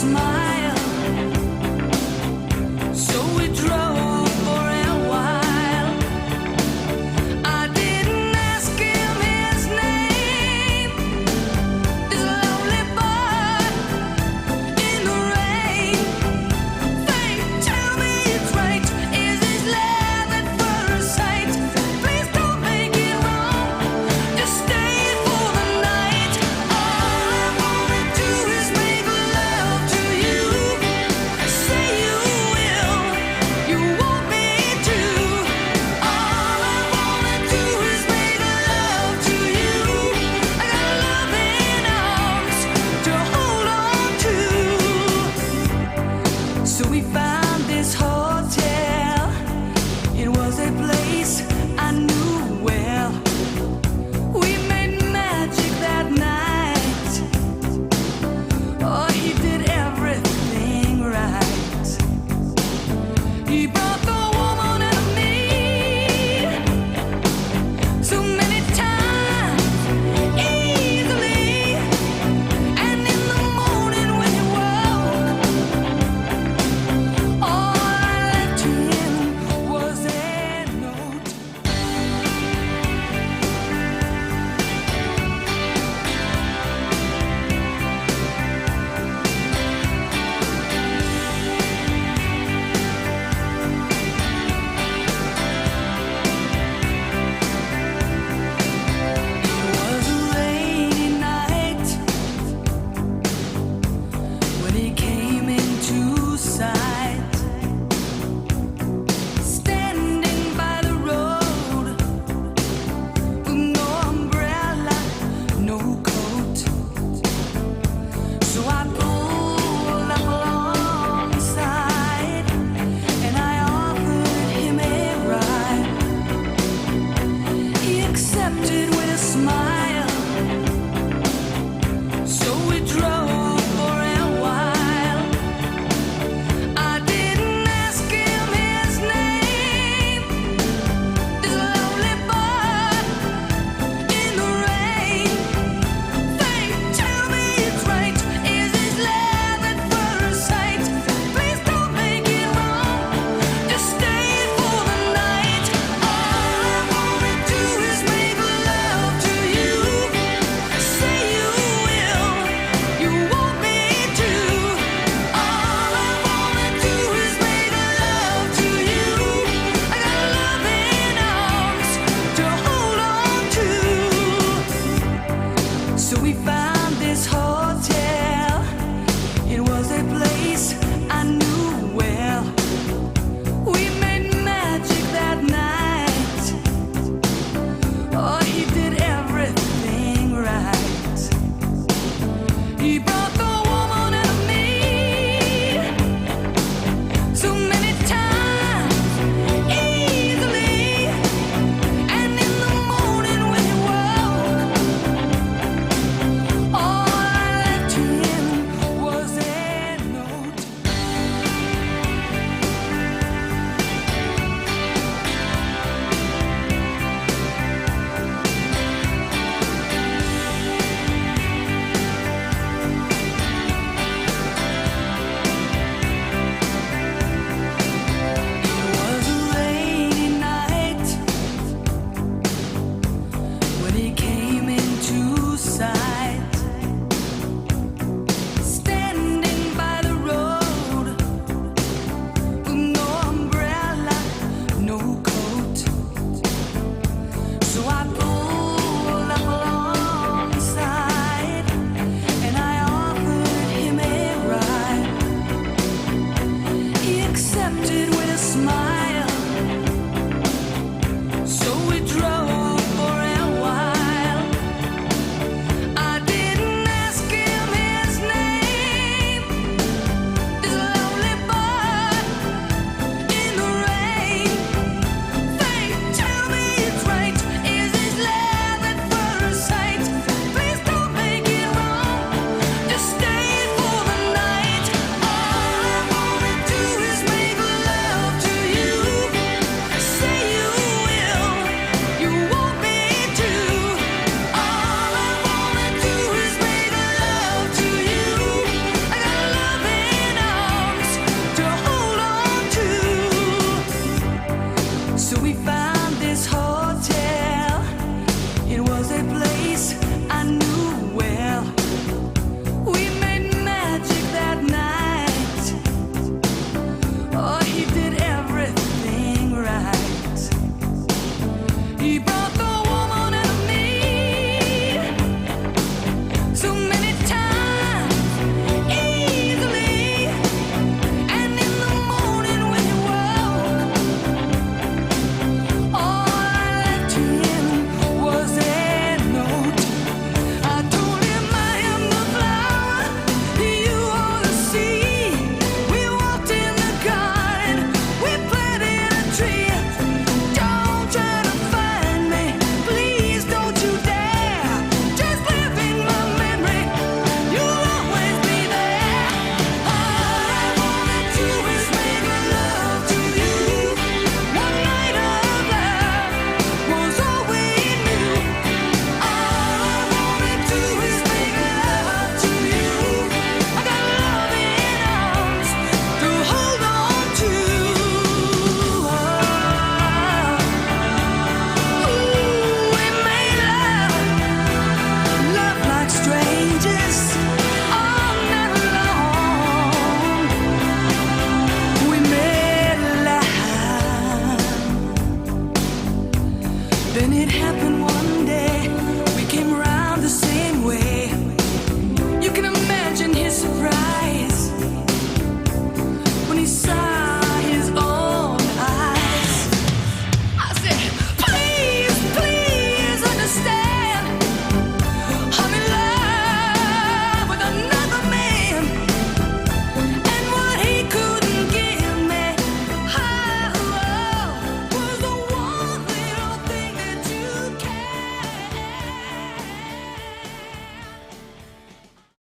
smile. So we drove for a while. I didn't ask him his name. This lonely boy in the rain. Fate, tell me it's right. Is this love at first sight? Please don't make it wrong. Just stay for the night. All I wanna do is make love to you. Say you will. You want me to. All I wanna do is make love to you. I got loving arms to hold on to. So we found this hotel. It was a place I knew well. We made magic that night. Oh, he did everything right. He brought the woman in me so many times, easily. And in the morning when he woke, all I left him was a note. It was a rainy night when he came into sight, standing by the road with no umbrella, no coat. So I pulled up alongside and I offered him a ride. He accepted with a smile. So we drove for a while. I didn't ask him his name. This lonely boy in the rain. Fate, tell me it's right. Is this love at first sight? Please don't make it wrong. Just stay for the night. All I wanna do is make love to you. Say you will. You want me to. All I wanna do is make love to you. I got loving arms to hold on to. So we found this hotel. It was a place I knew well. We made magic that night. Oh, he did everything right. He brought